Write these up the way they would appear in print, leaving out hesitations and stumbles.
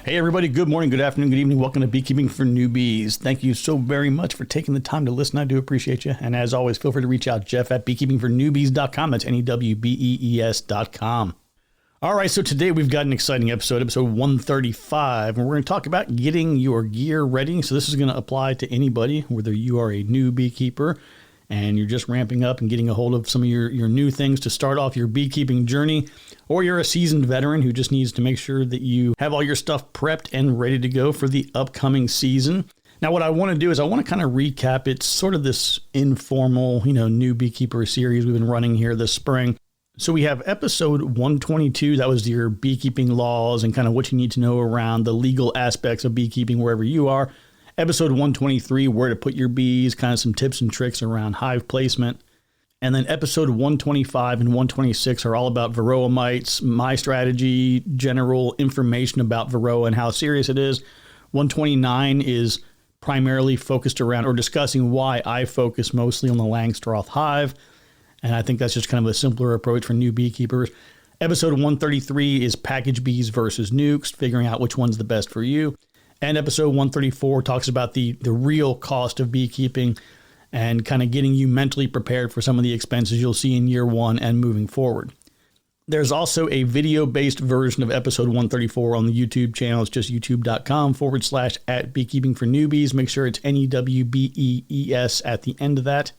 Hey everybody, good morning, good afternoon, good evening. Welcome to Beekeeping for Newbies. Thank you so very much for taking the time to listen. I do appreciate you. And as always, feel free to reach out, Jeff at beekeepingfornewbies.com. That's NEWBEES.com. All right, so today we've got an exciting episode 135, and we're going to talk about getting your gear ready. So this is going to apply to anybody, whether you are a new beekeeper and you're just ramping up and getting a hold of some of your new things to start off your beekeeping journey, or you're a seasoned veteran who just needs to make sure that you have all your stuff prepped and ready to go for the upcoming season. Now, what I want to do is I want to kind of recap. It's sort of this informal, new beekeeper series we've been running here this spring. So we have episode 122. That was your beekeeping laws and kind of what you need to know around the legal aspects of beekeeping wherever you are. Episode 123, where to put your bees, kind of some tips and tricks around hive placement. And then episode 125 and 126 are all about varroa mites, my strategy, general information about varroa and how serious it is. 129 is primarily focused around or discussing why I focus mostly on the Langstroth hive. And I think that's just kind of a simpler approach for new beekeepers. Episode 133 is package bees versus nukes, figuring out which one's the best for you. And episode 134 talks about the real cost of beekeeping and kind of getting you mentally prepared for some of the expenses you'll see in year one and moving forward. There's also a video-based version of episode 134 on the YouTube channel. It's just youtube.com/@beekeeping for newbies. Make sure it's NEWBEES at the end of that.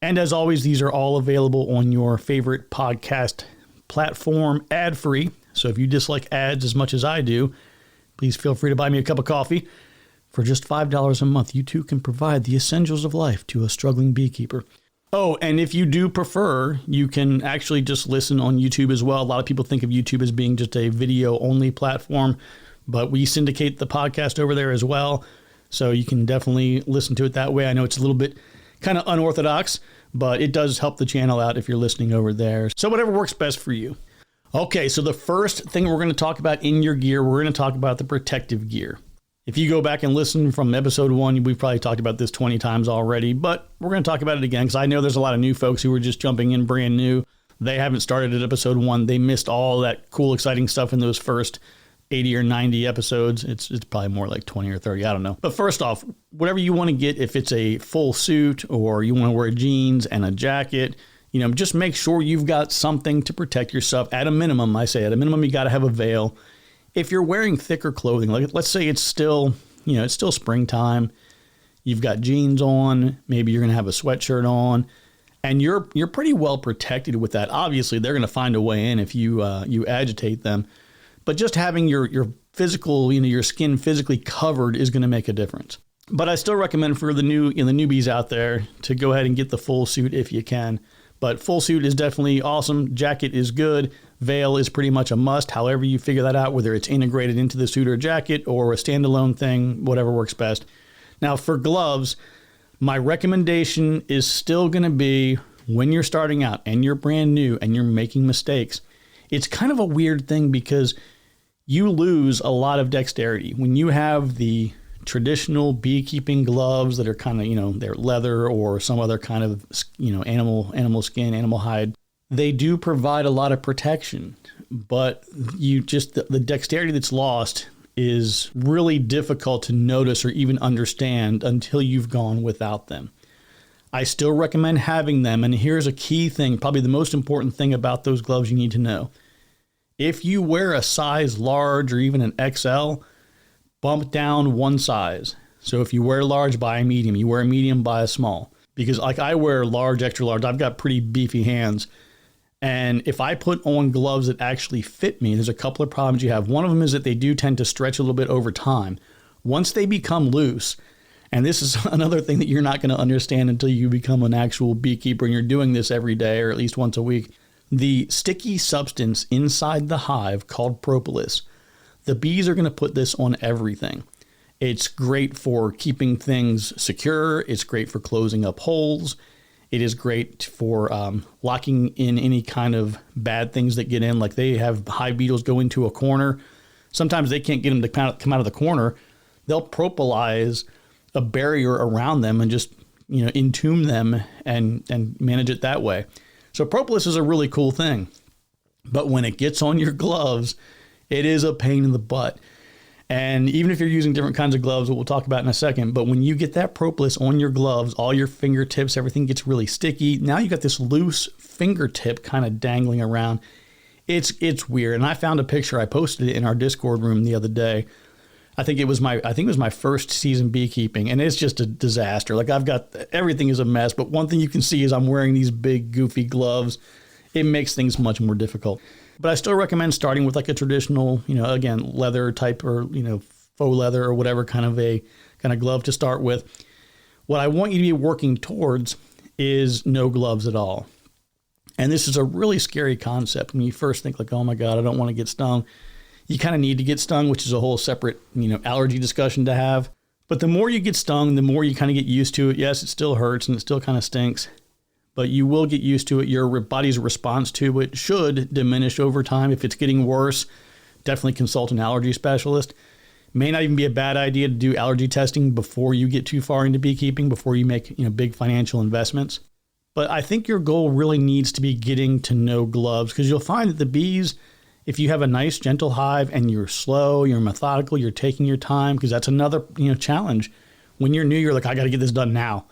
And as always, these are all available on your favorite podcast platform ad-free. So if you dislike ads as much as I do, please feel free to buy me a cup of coffee. For just $5 a month, you too can provide the essentials of life to a struggling beekeeper. Oh, and if you do prefer, you can actually just listen on YouTube as well. A lot of people think of YouTube as being just a video-only platform, but we syndicate the podcast over there as well. So you can definitely listen to it that way. I know it's a little bit kind of unorthodox, but it does help the channel out if you're listening over there. So whatever works best for you. Okay, so the first thing we're going to talk about in your gear, we're going to talk about the protective gear. If you go back and listen from episode 1, we've probably talked about this 20 times already, but we're going to talk about it again because I know there's a lot of new folks who are just jumping in brand new. They haven't started at episode 1. They missed all that cool, exciting stuff in those first 80 or 90 episodes. It's probably more like 20 or 30, I don't know. But first off, whatever you want to get, if it's a full suit or you want to wear jeans and a jacket, just make sure you've got something to protect yourself. At a minimum, I say, you got to have a veil. If you're wearing thicker clothing, like let's say it's still springtime, you've got jeans on, maybe you're going to have a sweatshirt on, and you're pretty well protected with that. Obviously, they're going to find a way in if you agitate them. But just having your physical, your skin physically covered is going to make a difference. But I still recommend for the newbies out there to go ahead and get the full suit if you can. But full suit is definitely awesome. Jacket is good. Veil is pretty much a must. However you figure that out, whether it's integrated into the suit or jacket or a standalone thing, whatever works best. Now for gloves, my recommendation is still going to be when you're starting out and you're brand new and you're making mistakes. It's kind of a weird thing because you lose a lot of dexterity. When you have the traditional beekeeping gloves that are kind of, they're leather or some other kind of, animal skin, animal hide, they do provide a lot of protection, but the dexterity that's lost is really difficult to notice or even understand until you've gone without them. I still recommend having them, and here's a key thing, probably the most important thing about those gloves you need to know. If you wear a size large or even an XL, bump down one size. So if you wear large, buy a medium. You wear a medium, buy a small. Because like I wear large, extra large, I've got pretty beefy hands. And if I put on gloves that actually fit me, there's a couple of problems you have. One of them is that they do tend to stretch a little bit over time. Once they become loose, and this is another thing that you're not going to understand until you become an actual beekeeper and you're doing this every day or at least once a week, the sticky substance inside the hive called propolis, the bees are going to put this on everything. It's great for keeping things secure. It's great for closing up holes. It is great for locking in any kind of bad things that get in. Like they have hive beetles go into a corner. Sometimes they can't get them to come out of the corner. They'll propolize a barrier around them and just entomb them and manage it that way. So propolis is a really cool thing. But when it gets on your gloves, it is a pain in the butt. And even if you're using different kinds of gloves, what we'll talk about in a second, but when you get that propolis on your gloves, all your fingertips, everything gets really sticky. Now you got this loose fingertip kind of dangling around. It's weird. And I found a picture. I posted it in our Discord room the other day. I think it was my first season beekeeping, and it's just a disaster. Like, I've got everything is a mess, but one thing you can see is I'm wearing these big goofy gloves. It makes things much more difficult. But I still recommend starting with like a traditional, again, leather type or, faux leather or whatever kind of glove to start with. What I want you to be working towards is no gloves at all. And this is a really scary concept. When you first think like, oh my God, I don't want to get stung. You kind of need to get stung, which is a whole separate, allergy discussion to have. But the more you get stung, the more you kind of get used to it. Yes, it still hurts and it still kind of stinks, but you will get used to it. Your body's response to it should diminish over time. If it's getting worse, definitely consult an allergy specialist. May not even be a bad idea to do allergy testing before you get too far into beekeeping, before you make big financial investments. But I think your goal really needs to be getting to no gloves, because you'll find that the bees, if you have a nice, gentle hive and you're slow, you're methodical, you're taking your time, because that's another challenge. When you're new, you're like, I got to get this done now.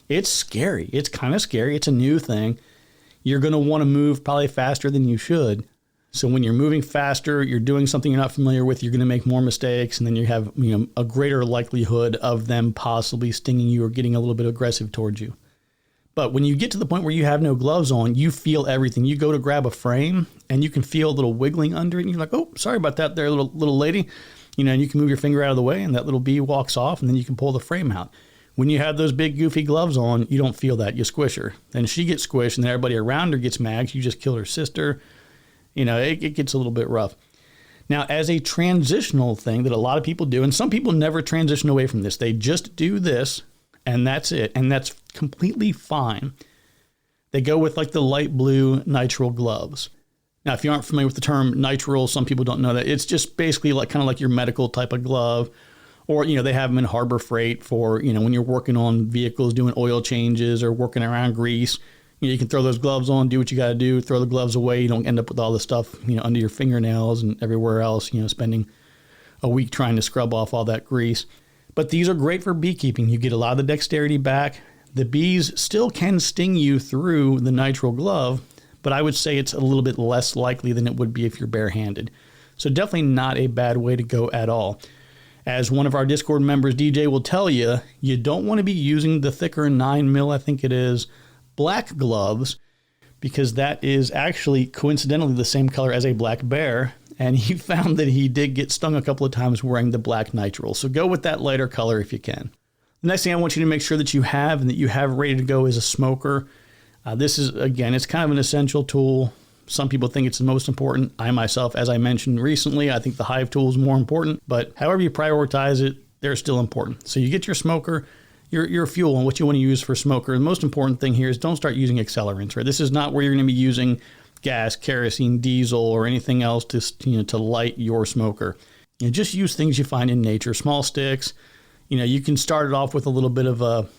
It's scary. It's kind of scary. It's a new thing. You're going to want to move probably faster than you should. So when you're moving faster, you're doing something you're not familiar with, you're going to make more mistakes, and then you have a greater likelihood of them possibly stinging you or getting a little bit aggressive towards you. But when you get to the point where you have no gloves on, you feel everything. You go to grab a frame and you can feel a little wiggling under it. And you're like, oh, sorry about that there, little lady. And you can move your finger out of the way and that little bee walks off, and then you can pull the frame out. When you have those big goofy gloves on, you don't feel that. You squish her. Then she gets squished and then everybody around her gets mad. You just killed her sister. It gets a little bit rough. Now, as a transitional thing that a lot of people do, and some people never transition away from this, they just do this. And that's it. And that's completely fine. They go with like the light blue nitrile gloves. Now, if you aren't familiar with the term nitrile, some people don't know that. It's just basically like kind of like your medical type of glove. Or, they have them in Harbor Freight for, when you're working on vehicles, doing oil changes or working around grease. You can throw those gloves on, do what you got to do, throw the gloves away. You don't end up with all the stuff, under your fingernails and everywhere else, spending a week trying to scrub off all that grease. But these are great for beekeeping. You get a lot of the dexterity back. The bees still can sting you through the nitrile glove, but I would say it's a little bit less likely than it would be if you're barehanded. So definitely not a bad way to go at all. As one of our Discord members, DJ, will tell you, you don't want to be using the thicker 9mm, I think it is, black gloves, because that is actually coincidentally the same color as a black bear. And he found that he did get stung a couple of times wearing the black nitrile. So go with that lighter color if you can. The next thing I want you to make sure that you have and that you have ready to go is a smoker. This is, again, it's kind of an essential tool. Some people think it's the most important. I myself, as I mentioned recently, I think the Hive tool is more important. But however you prioritize it, they're still important. So you get your smoker, your fuel, and what you want to use for smoker. The most important thing here is don't start using accelerants. Right? This is not where you're going to be using gas, kerosene, diesel, or anything else to light your smoker. Just use things you find in nature, small sticks. You can start it off with a little bit of a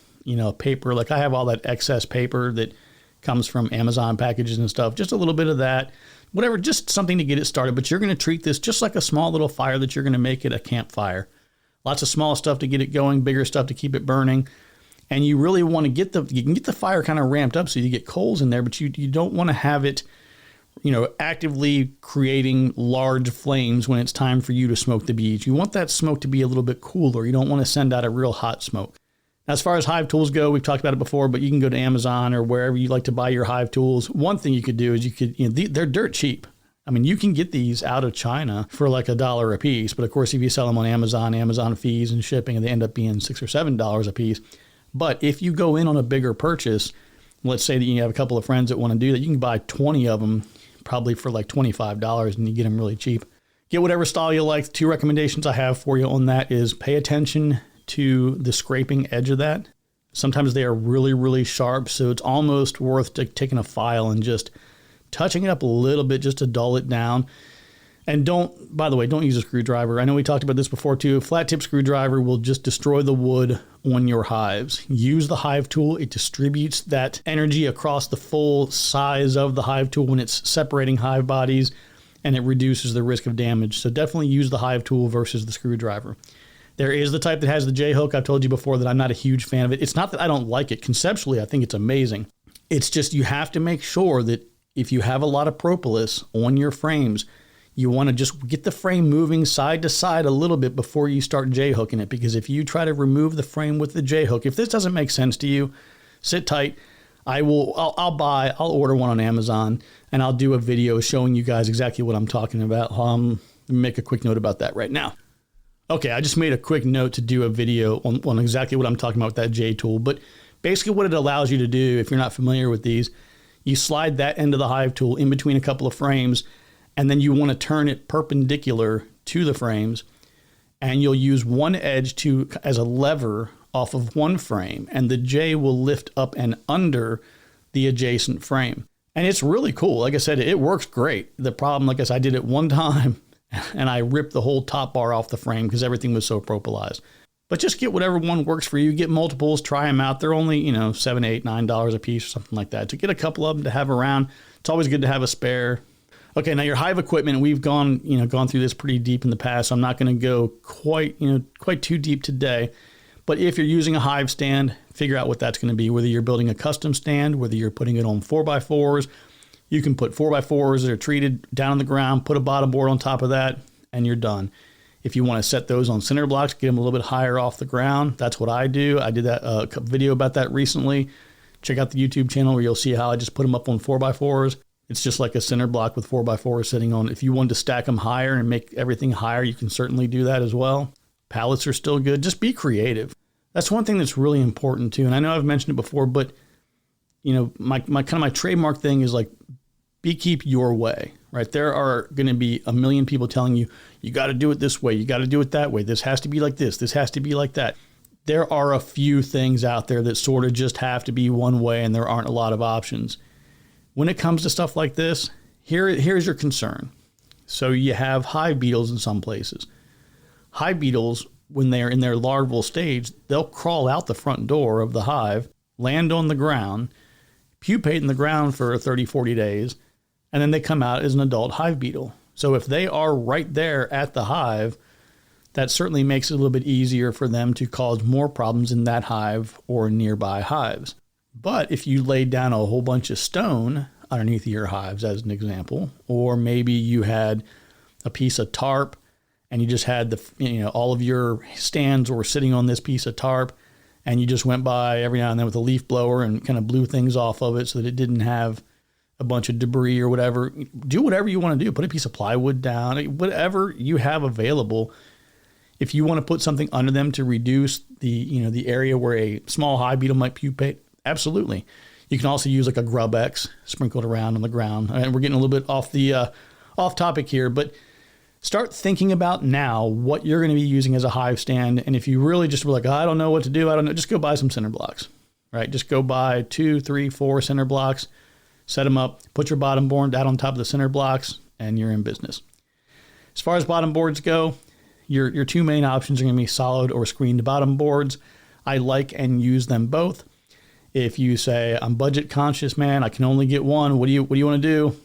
paper. Like I have all that excess paper that comes from Amazon packages and stuff. Just a little bit of that, whatever, just something to get it started. But you're going to treat this just like a small little fire that you're going to make at a campfire. Lots of small stuff to get it going, bigger stuff to keep it burning. And you really want to you can get the fire kind of ramped up so you get coals in there, but you don't want to have it actively creating large flames when it's time for you to smoke the bees. You want that smoke to be a little bit cooler. You don't want to send out a real hot smoke. Now, as far as Hive tools go, we've talked about it before, but you can go to Amazon or wherever you like to buy your Hive tools. One thing you could do is they're dirt cheap. I mean, you can get these out of China for like $1 a piece, but of course, if you sell them on Amazon fees and shipping, and they end up being $6 or $7 a piece. But if you go in on a bigger purchase, let's say that you have a couple of friends that want to do that, you can buy 20 of them probably for like $25 and you get them really cheap. Get whatever style you like. 2 recommendations I have for you on that is pay attention to the scraping edge of that. Sometimes they are really, really sharp, so it's almost worth taking a file and just touching it up a little bit just to dull it down. And by the way, don't use a screwdriver. I know we talked about this before too. A flat tip screwdriver will just destroy the wood on your hives. Use the Hive tool. It distributes that energy across the full size of the Hive tool when it's separating hive bodies. and it reduces the risk of damage. So definitely use the Hive tool versus the screwdriver. There is the type that has the J-hook. I've told you before that I'm not a huge fan of it. It's not that I don't like it. Conceptually, I think it's amazing. It's just you have to make sure that if you have a lot of propolis on your frames, you want to just get the frame moving side to side a little bit before you start J-hooking it. Because if you try to remove the frame with the J-hook, if this doesn't make sense to you, sit tight. I'll order one on Amazon, and I'll do a video showing you guys exactly what I'm talking about. Make a quick note about that right now. Okay, I just made a quick note to do a video on exactly what I'm talking about with that J tool. But basically what it allows you to do, if you're not familiar with these, you slide that end of the Hive tool in between a couple of frames, and then you want to turn it perpendicular to the frames, and you'll use one edge as a lever off of one frame, and the J will lift up and under the adjacent frame. And it's really cool. Like I said, it works great. The problem, like I said, I did it one time and I ripped the whole top bar off the frame because everything was so propolized. But just get whatever one works for you. Get multiples, try them out. They're only, $7, $8, $9 a piece or something like that. So get a couple of them to have around. It's always good to have a spare. Okay, now your Hive equipment, we've gone through this pretty deep in the past, so I'm not going to go quite too deep today. But if you're using a Hive stand, figure out what that's going to be. Whether you're building a custom stand, whether you're putting it on 4x4s, you can put 4x4s that are treated down on the ground, put a bottom board on top of that, and you're done. If you want to set those on cinder blocks, get them a little bit higher off the ground. That's what I do. I did a video about that recently. Check out the YouTube channel where you'll see how I just put them up on 4x4s. It's just like a cinder block with 4x4s sitting on. If you wanted to stack them higher and make everything higher, you can certainly do that as well. Pallets are still good. Just be creative. That's one thing that's really important too. And I know I've mentioned it before, but my trademark thing is like beekeep your way, right? There are going to be a million people telling you, you got to do it this way. You got to do it that way. This has to be like this. This has to be like that. There are a few things out there that sort of just have to be one way, and there aren't a lot of options. When it comes to stuff like this, here's your concern. So you have hive beetles in some places. Hive beetles, when they're in their larval stage, they'll crawl out the front door of the hive, land on the ground, pupate in the ground for 30, 40 days, and then they come out as an adult hive beetle. So if they are right there at the hive, that certainly makes it a little bit easier for them to cause more problems in that hive or nearby hives. But if you laid down a whole bunch of stone underneath your hives, as an example, or maybe you had a piece of tarp and you just had all of your stands were sitting on this piece of tarp, and you just went by every now and then with a leaf blower and kind of blew things off of it so that it didn't have a bunch of debris or whatever. Do whatever you want to do. Put a piece of plywood down, whatever you have available. If you want to put something under them to reduce the area where a small hive beetle might pupate, absolutely. You can also use like a Grub X sprinkled around on the ground. And we're getting a little bit off topic here, but start thinking about now what you're going to be using as a hive stand. And if you really just were like, I don't know what to do, just go buy some cinder blocks, right? Just go buy 2, 3, 4 cinder blocks, set them up, put your bottom board out on top of the cinder blocks, and you're in business. As far as bottom boards go, your two main options are going to be solid or screened bottom boards. I like and use them both. If you say, I'm budget conscious, man, I can only get one, what do you want to do?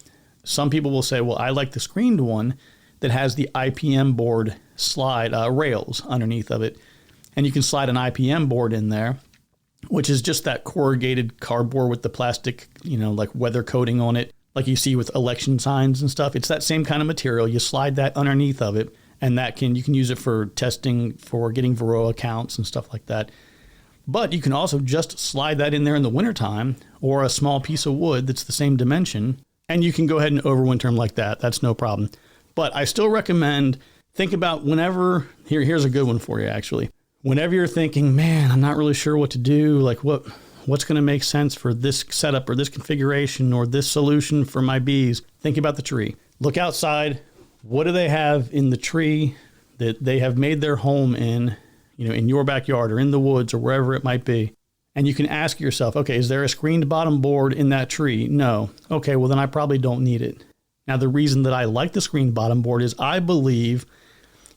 Some people will say, well, I like the screened one that has the IPM board slide rails underneath of it. And you can slide an IPM board in there, which is just that corrugated cardboard with the plastic, like weather coating on it, like you see with election signs and stuff. It's that same kind of material. You slide that underneath of it, and you can use it for testing, for getting Varroa counts and stuff like that. But you can also just slide that in there in the wintertime, or a small piece of wood that's the same dimension, and you can go ahead and overwinter them like that. That's no problem. But I still recommend, think about whenever, here's a good one for you actually. Whenever you're thinking, man, I'm not really sure what to do, like what's going to make sense for this setup or this configuration or this solution for my bees, think about the tree. Look outside. What do they have in the tree that they have made their home in your backyard or in the woods or wherever it might be? And you can ask yourself, okay, is there a screened bottom board in that tree? No. Okay, well then I probably don't need it. Now, the reason that I like the screened bottom board is I believe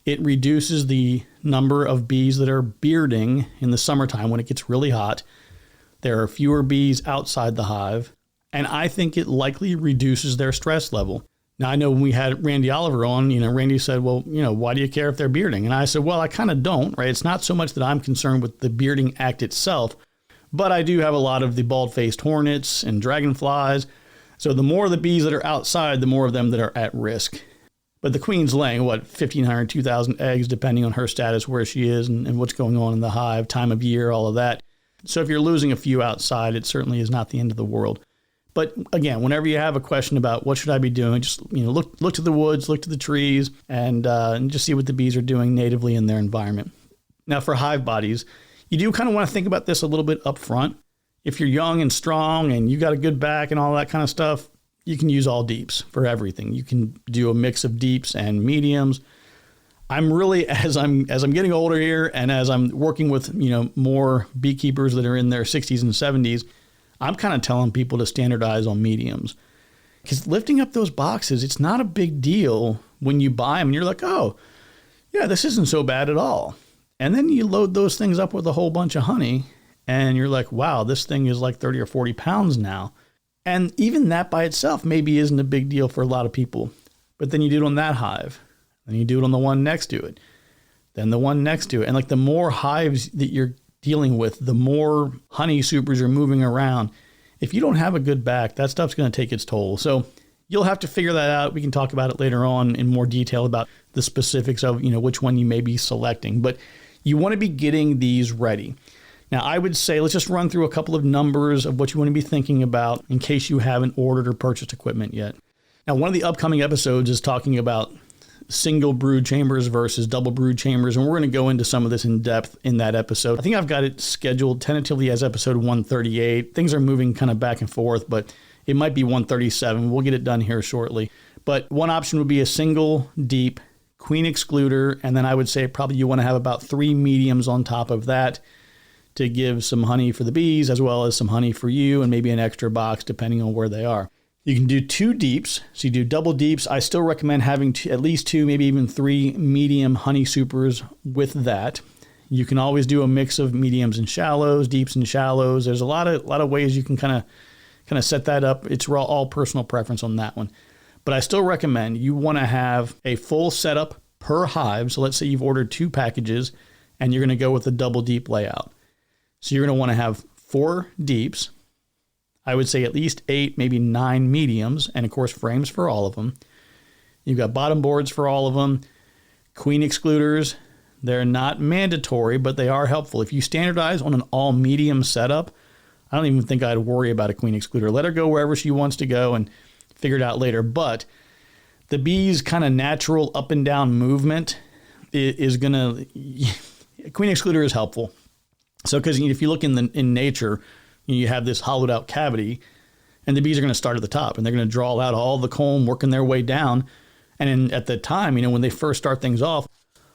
it reduces the number of bees that are bearding in the summertime when it gets really hot. There are fewer bees outside the hive, and I think it likely reduces their stress level. Now, I know when we had Randy Oliver on, Randy said, well, why do you care if they're bearding? And I said, well, I kind of don't, right? It's not so much that I'm concerned with the bearding act itself, but I do have a lot of the bald-faced hornets and dragonflies. So the more of the bees that are outside, the more of them that are at risk. But the queen's laying, 1,500, 2,000 eggs, depending on her status, where she is, and what's going on in the hive, time of year, all of that. So if you're losing a few outside, it certainly is not the end of the world. But again, whenever you have a question about what should I be doing, just look to the woods, look to the trees, and just see what the bees are doing natively in their environment. Now, for hive bodies, you do kind of want to think about this a little bit up front. If you're young and strong and you got a good back and all that kind of stuff, you can use all deeps for everything. You can do a mix of deeps and mediums. I'm really, as I'm getting older here, and as I'm working with more beekeepers that are in their 60s and 70s, I'm kind of telling people to standardize on mediums. Because lifting up those boxes, it's not a big deal when you buy them and you're like, oh, yeah, this isn't so bad at all. And then you load those things up with a whole bunch of honey and you're like, wow, this thing is like 30 or 40 pounds now. And even that by itself maybe isn't a big deal for a lot of people. But then you do it on that hive, and you do it on the one next to it, then the one next to it. And like the more hives that you're dealing with, the more honey supers are moving around. If you don't have a good back, that stuff's going to take its toll. So you'll have to figure that out. We can talk about it later on in more detail about the specifics of, which one you may be selecting. But you want to be getting these ready. Now, I would say let's just run through a couple of numbers of what you want to be thinking about in case you haven't ordered or purchased equipment yet. Now, one of the upcoming episodes is talking about single brood chambers versus double brood chambers, and we're going to go into some of this in depth in that episode. I think I've got it scheduled tentatively as episode 138. Things are moving kind of back and forth, but it might be 137. We'll get it done here shortly. But one option would be a single deep queen excluder, and then I would say probably you want to have about 3 mediums on top of that to give some honey for the bees as well as some honey for you and maybe an extra box depending on where they are. You can do 2 deeps, so you do double deeps. I still recommend having at least 2, maybe even 3 medium honey supers with that. You can always do a mix of mediums and shallows, deeps and shallows. There's a lot of ways you can kind of set that up. It's all personal preference on that one. But I still recommend you want to have a full setup per hive. So let's say you've ordered 2 packages and you're going to go with a double deep layout. So you're going to want to have 4 deeps. I would say at least 8, maybe 9 mediums, and of course frames for all of them. You've got bottom boards for all of them. Queen excluders, they're not mandatory, but they are helpful. If you standardize on an all medium setup, I don't even think I'd worry about a queen excluder. Let her go wherever she wants to go and figure it out later. But the bee's kind of natural up and down movement is going to, queen excluder is helpful. So, because if you look in nature, you have this hollowed out cavity, and the bees are going to start at the top, and they're going to draw out all the comb, working their way down. And at the time, when they first start things off,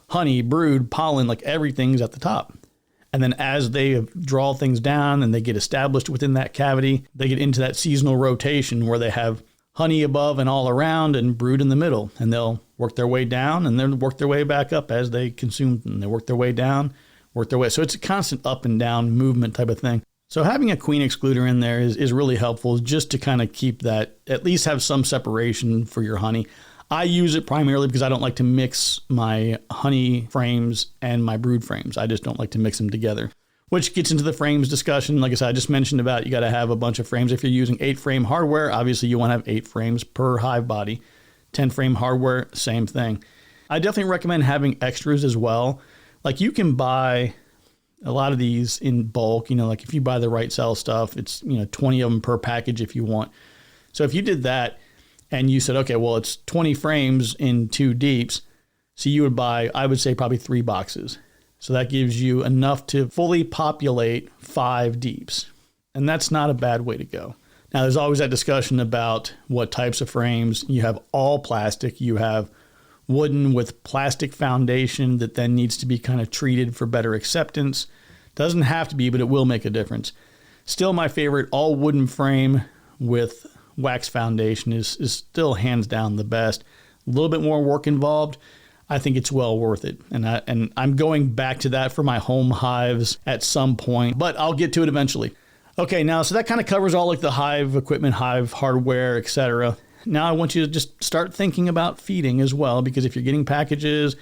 honey, brood, pollen, like everything's at the top. And then as they draw things down and they get established within that cavity, they get into that seasonal rotation where they have honey above and all around and brood in the middle. And they'll work their way down and then work their way back up as they consume, and they work their way down, work their way. So it's a constant up and down movement type of thing. So having a queen excluder in there is really helpful, just to kind of keep that, at least have some separation for your honey. I use it primarily because I don't like to mix my honey frames and my brood frames. I just don't like to mix them together, which gets into the frames discussion. Like I said, I just mentioned about you got to have a bunch of frames. If you're using 8-frame hardware, obviously you want to have 8 frames per hive body. 10-frame hardware, same thing. I definitely recommend having extras as well. Like you can buy a lot of these in bulk, like if you buy the right cell stuff, it's, 20 of them per package if you want. So if you did that and you said, okay, well, it's 20 frames in 2 deeps. So you would buy, I would say probably 3 boxes. So that gives you enough to fully populate 5 deeps. And that's not a bad way to go. Now, there's always that discussion about what types of frames. You have all plastic. You have wooden with plastic foundation that then needs to be kind of treated for better acceptance. Doesn't have to be, but it will make a difference. Still, my favorite all wooden frame with wax foundation is still hands down the best. A little bit more work involved. I think it's well worth it. And I'm going back to that for my home hives at some point, but I'll get to it eventually. Okay, now, so that kind of covers all like the hive equipment, hive hardware, etc. Now I want you to just start thinking about feeding as well, because if you're getting packages,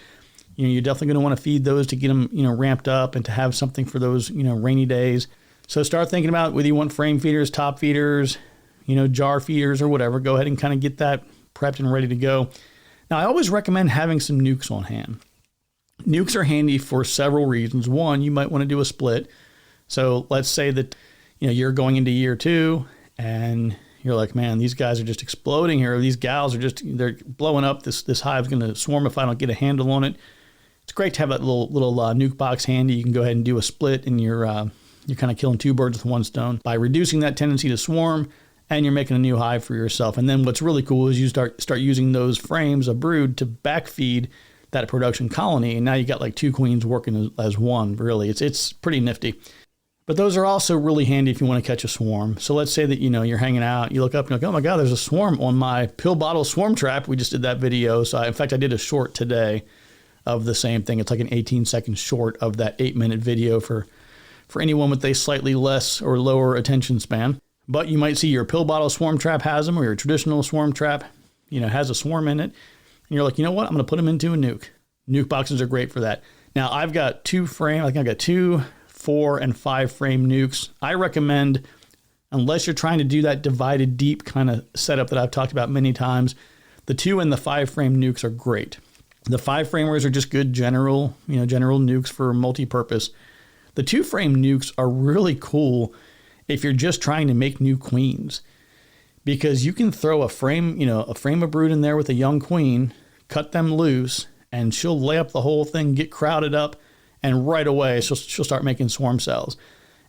you're definitely going to want to feed those to get them, ramped up and to have something for those, rainy days. So start thinking about whether you want frame feeders, top feeders, jar feeders or whatever. Go ahead and kind of get that prepped and ready to go. Now, I always recommend having some nukes on hand. Nukes are handy for several reasons. One, you might want to do a split. So let's say that, you're going into year 2 and you're like, man, these guys are just exploding here. These gals are they're blowing up. This hive's going to swarm if I don't get a handle on it. It's great to have that little nuke box handy. You can go ahead and do a split, and you're kind of killing 2 birds with 1 stone by reducing that tendency to swarm, and you're making a new hive for yourself. And then what's really cool is you start using those frames of brood to backfeed that production colony, and now you got like 2 queens working as one. Really, it's pretty nifty. But those are also really handy if you want to catch a swarm. So let's say that you're hanging out, you look up and you're like, oh my God, there's a swarm on my pill bottle swarm trap. We just did that video. So in fact, I did a short today of the same thing. It's like an 18-second short of that 8-minute video for anyone with a slightly less or lower attention span. But you might see your pill bottle swarm trap has them, or your traditional swarm trap, has a swarm in it. And you're like, you know what? I'm going to put them into a nuke. Nuke boxes are great for that. Now I've got 2 frame. I think I've got 2, 4, and 5 frame nukes. I recommend, unless you're trying to do that divided deep kind of setup that I've talked about many times, the 2 and the 5 frame nukes are great. The 5 framers are just good general nukes for multi-purpose. The 2 frame nukes are really cool if you're just trying to make new queens, because you can throw a frame of brood in there with a young queen, cut them loose, and she'll lay up the whole thing, get crowded up, and right away she'll start making swarm cells.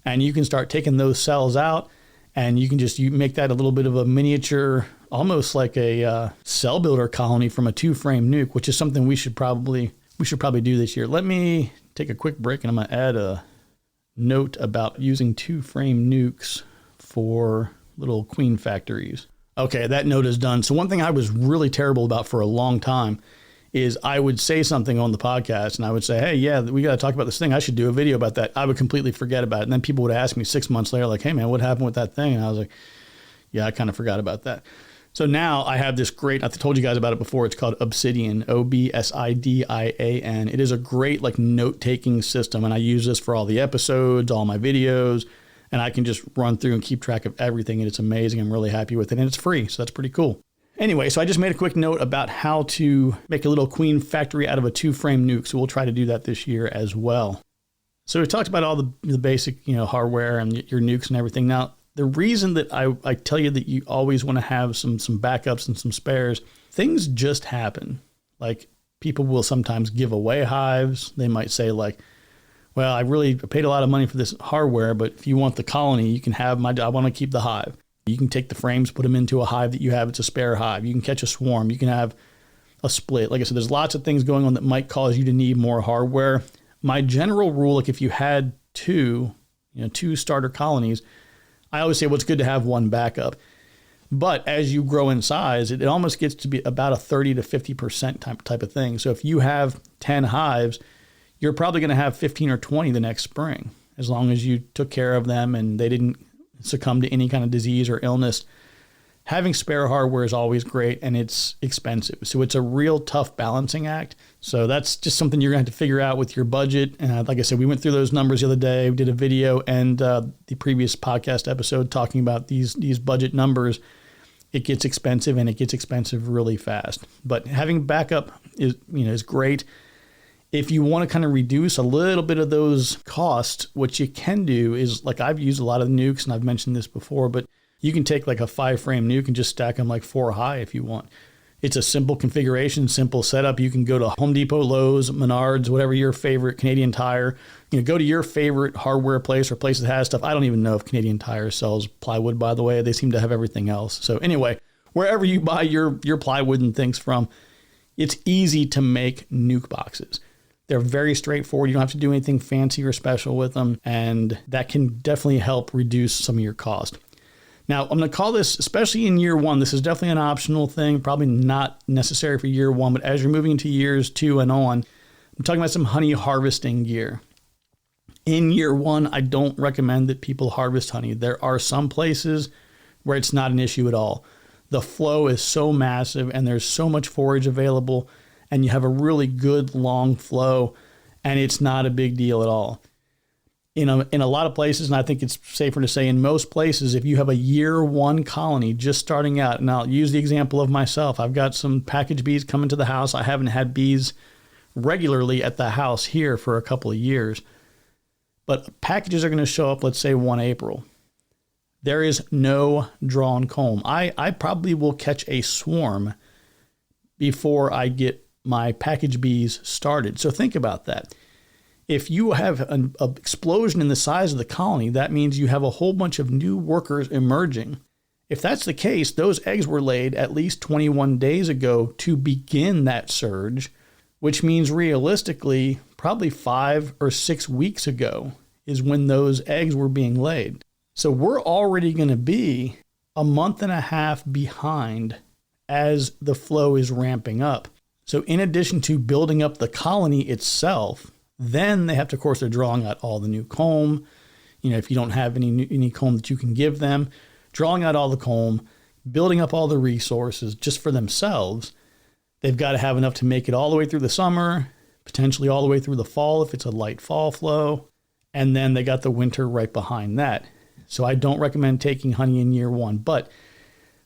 And you can start taking those cells out, and you make that a little bit of a miniature, almost like a cell builder colony from a 2 frame nuke, which is something we should probably do this year. Let me take a quick break, and I'm going to add a note about using 2 frame nukes for little queen factories. Okay, that note is done. So one thing I was really terrible about for a long time is I would say something on the podcast and I would say, hey, yeah, we got to talk about this thing. I should do a video about that. I would completely forget about it. And then people would ask me 6 months later, like, hey man, what happened with that thing? And I was like, yeah, I kind of forgot about that. So now I have this great, I've told you guys about it before. It's called Obsidian, Obsidian. It is a great like note-taking system. And I use this for all the episodes, all my videos, and I can just run through and keep track of everything. And it's amazing. I'm really happy with it. And it's free. So that's pretty cool. Anyway, so I just made a quick note about how to make a little queen factory out of a 2 frame nuke. So we'll try to do that this year as well. So we talked about all the basic, hardware and your nukes and everything. Now, the reason that I tell you that you always want to have some backups and some spares, things just happen. Like people will sometimes give away hives. They might say like, well, I paid a lot of money for this hardware, but if you want the colony, you can have I want to keep the hive. You can take the frames, put them into a hive that you have. It's a spare hive. You can catch a swarm. You can have a split. Like I said, there's lots of things going on that might cause you to need more hardware. My general rule, like if you had 2 starter colonies, I always say, well, it's good to have 1 backup. But as you grow in size, it almost gets to be about a 30 to 50% type of thing. So if you have 10 hives, you're probably going to have 15 or 20 the next spring, as long as you took care of them and they didn't succumb to any kind of disease or illness. Having spare hardware is always great, and it's expensive. So it's a real tough balancing act. So that's just something you're going to have to figure out with your budget. And like I said, we went through those numbers the other day. We did a video and the previous podcast episode talking about these budget numbers. It gets expensive, and it gets expensive really fast. But having backup is great. If you want to kind of reduce a little bit of those costs, what you can do is, like I've used a lot of nukes, and I've mentioned this before, but you can take like a 5 frame nuke and just stack them like 4 high if you want. It's a simple configuration, simple setup. You can go to Home Depot, Lowe's, Menards, whatever your favorite, Canadian Tire. Go to your favorite hardware place or place that has stuff. I don't even know if Canadian Tire sells plywood, by the way. They seem to have everything else. So anyway, wherever you buy your plywood and things from, it's easy to make nuke boxes. They're very straightforward. You don't have to do anything fancy or special with them, and that can definitely help reduce some of your cost. Now, I'm going to call this, especially in year 1, this is definitely an optional thing, probably not necessary for year 1, but as you're moving into years 2 and on, I'm talking about some honey harvesting gear. In year 1, I don't recommend that people harvest honey. There are some places where it's not an issue at all. The flow is so massive and there's so much forage available, and you have a really good long flow, and it's not a big deal at all. In a lot of places, and I think it's safer to say in most places, if you have a year one colony just starting out, and I'll use the example of myself. I've got some package bees coming to the house. I haven't had bees regularly at the house here for a couple of years. But packages are going to show up, let's say 1 April. There is no drawn comb. I probably will catch a swarm before I get my package bees started. So think about that. If you have an explosion in the size of the colony, that means you have a whole bunch of new workers emerging. If that's the case, those eggs were laid at least 21 days ago to begin that surge, which means realistically, probably 5 or 6 weeks ago is when those eggs were being laid. So we're already going to be a month and a half behind as the flow is ramping up. So in addition to building up the colony itself, then they have to, of course, they're drawing out all the new comb. If you don't have any comb that you can give them, drawing out all the comb, building up all the resources just for themselves. They've got to have enough to make it all the way through the summer, potentially all the way through the fall if it's a light fall flow. And then they got the winter right behind that. So I don't recommend taking honey in year one. But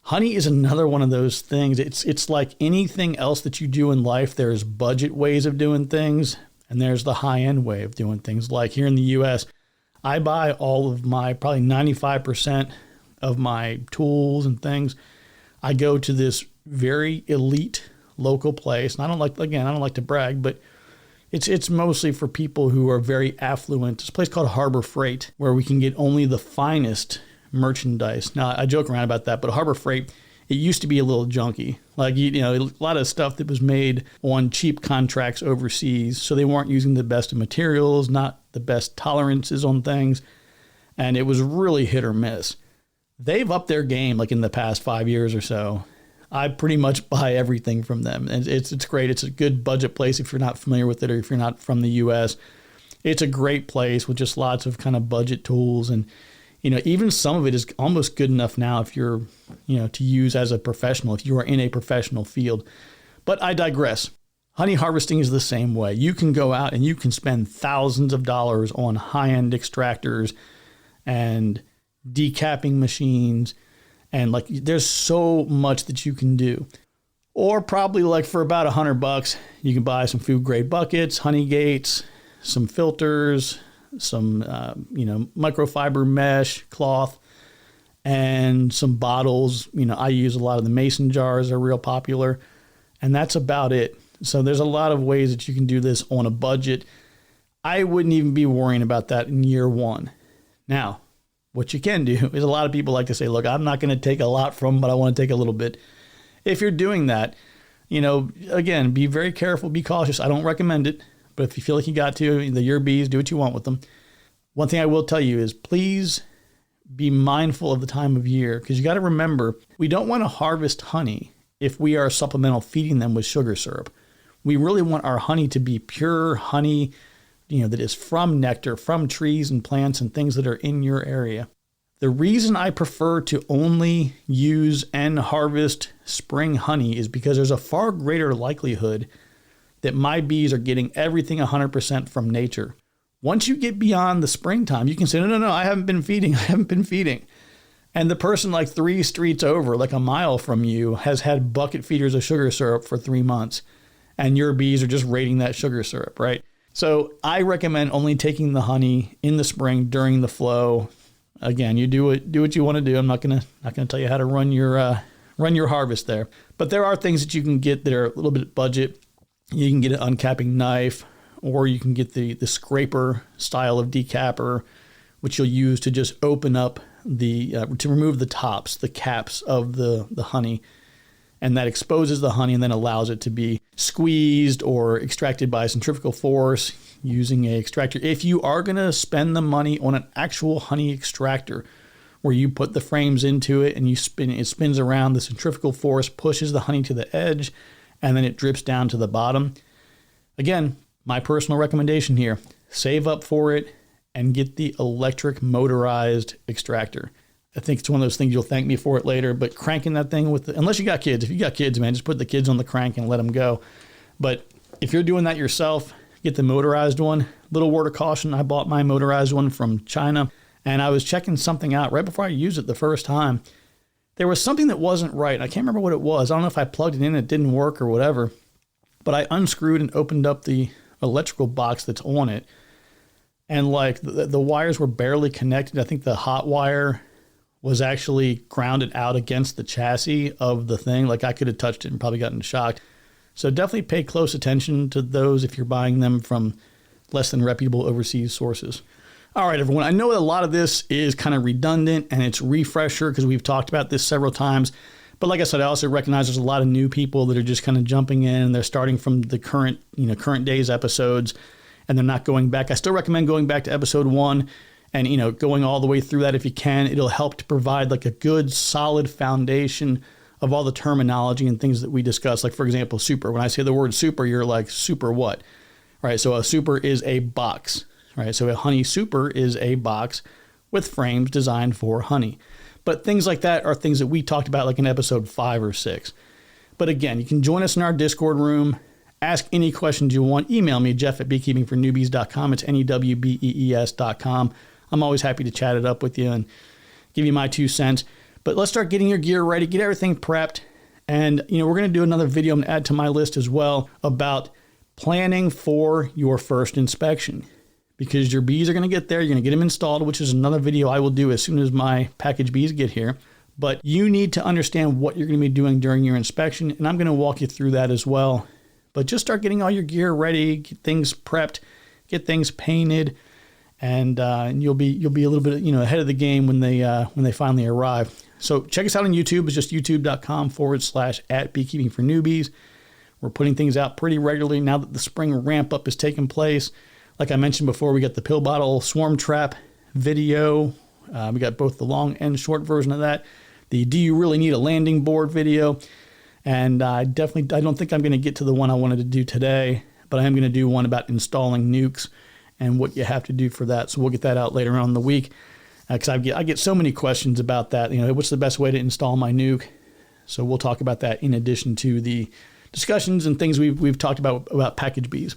honey is another one of those things. It's like anything else that you do in life. There's budget ways of doing things, and there's the high-end way of doing things. Like here in the U.S., I buy all of my, probably 95% of my tools and things. I go to this very elite local place. And I don't like to brag, but it's mostly for people who are very affluent. It's a place called Harbor Freight, where we can get only the finest merchandise. Now, I joke around about that, but Harbor Freight, it used to be a little junky. Like, a lot of stuff that was made on cheap contracts overseas. So they weren't using the best of materials, not the best tolerances on things. And it was really hit or miss. They've upped their game like in the past 5 years or so. I pretty much buy everything from them. And it's great. It's a good budget place if you're not familiar with it, or if you're not from the U.S. It's a great place with just lots of kind of budget tools. And, even some of it is almost good enough now if you're, to use as a professional, if you are in a professional field. But I digress. Honey harvesting is the same way. You can go out and you can spend thousands of dollars on high-end extractors and decapping machines. And there's so much that you can do. Or probably for about $100, you can buy some food grade buckets, honey gates, some filters, some, microfiber mesh cloth, and some bottles. I use a lot of the mason jars are real popular, and that's about it. So there's a lot of ways that you can do this on a budget. I wouldn't even be worrying about that in year one. Now, what you can do is a lot of people like to say, look, I'm not going to take a lot from them, but I want to take a little bit. If you're doing that, again, be very careful, be cautious. I don't recommend it, but if you feel like you got to, your bees, do what you want with them. One thing I will tell you is please be mindful of the time of year, because you got to remember, we don't want to harvest honey if we are supplemental feeding them with sugar syrup. We really want our honey to be pure honey, that is from nectar, from trees and plants and things that are in your area. The reason I prefer to only use and harvest spring honey is because there's a far greater likelihood that my bees are getting everything 100% from nature. Once you get beyond the springtime, you can say, no, I haven't been feeding. And the person 3 streets over, a mile from you, has had bucket feeders of sugar syrup for 3 months. And your bees are just raiding that sugar syrup, right? So I recommend only taking the honey in the spring during the flow. Again, you do what you want to do. I'm not gonna tell you how to run your harvest there. But there are things that you can get that are a little bit budget. You can get an uncapping knife, or you can get the scraper style of decapper, which you'll use to just open up to remove the tops, the caps of the honey. And that exposes the honey and then allows it to be squeezed or extracted by centrifugal force using a extractor. If you are going to spend the money on an actual honey extractor where you put the frames into it and it spins around, the centrifugal force pushes the honey to the edge, and then it drips down to the bottom. Again, my personal recommendation here, save up for it and get the electric motorized extractor. I think it's one of those things you'll thank me for it later, but cranking that thing unless you got kids. If you got kids, man, just put the kids on the crank and let them go. But if you're doing that yourself, get the motorized one. Little word of caution, I bought my motorized one from China, and I was checking something out right before I used it the first time. There was something that wasn't right. I can't remember what it was. I don't know if I plugged it in and it didn't work or whatever, but I unscrewed and opened up the electrical box that's on it, and like the wires were barely connected. I think the hot wire was actually grounded out against the chassis of the thing. Like I could have touched it and probably gotten shocked. So definitely pay close attention to those if you're buying them from less than reputable overseas sources. All right, everyone. I know a lot of this is kind of redundant and it's refresher because we've talked about this several times. But like I said, I also recognize there's a lot of new people that are just kind of jumping in and they're starting from the current day's episodes and they're not going back. I still recommend going back to episode 1 and, going all the way through that if you can. It'll help to provide like a good solid foundation of all the terminology and things that we discuss. Like, for example, super. When I say the word super, you're like, super what? Right. So a super is a box, right? So a honey super is a box with frames designed for honey. But things like that are things that we talked about like in episode 5 or 6. But again, you can join us in our Discord room. Ask any questions you want. Email me, jeff@beekeepingfornewbies.com. It's NEWBEES.com. I'm always happy to chat it up with you and give you my 2 cents. But let's start getting your gear ready, get everything prepped. And, we're going to do another video I'm going to add to my list as well about planning for your first inspection. Because your bees are going to get there, you're going to get them installed, which is another video I will do as soon as my package bees get here. But you need to understand what you're going to be doing during your inspection, and I'm going to walk you through that as well. But just start getting all your gear ready, get things prepped, get things painted, and you'll be a little bit ahead of the game when they finally arrive. So check us out on YouTube. It's just youtube.com/@beekeepingfornewbies. We're putting things out pretty regularly now that the spring ramp up has taken place. Like I mentioned before, we got the pill bottle swarm trap video. We got both the long and short version of that. The do you really need a landing board video? And I don't think I'm going to get to the one I wanted to do today, but I am going to do one about installing nukes and what you have to do for that. So we'll get that out later on in the week. Because I get so many questions about that. What's the best way to install my nuke? So we'll talk about that in addition to the discussions and things we've talked about package bees.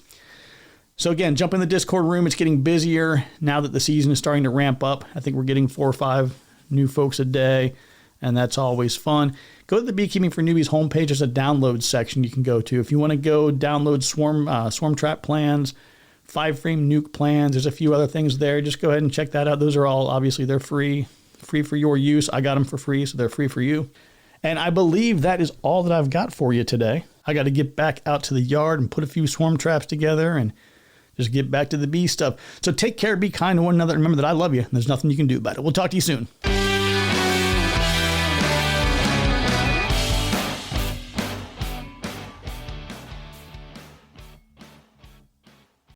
So again, jump in the Discord room. It's getting busier now that the season is starting to ramp up. I think we're getting 4 or 5 new folks a day, and that's always fun. Go to the Beekeeping for Newbies homepage. There's a download section you can go to. If you want to go download swarm trap plans, 5-frame nuke plans, there's a few other things there. Just go ahead and check that out. Those are all, obviously, they're free for your use. I got them for free, so they're free for you. And I believe that is all that I've got for you today. I got to get back out to the yard and put a few swarm traps together and just get back to the bee stuff. So take care, be kind to one another. Remember that I love you, and there's nothing you can do about it. We'll talk to you soon.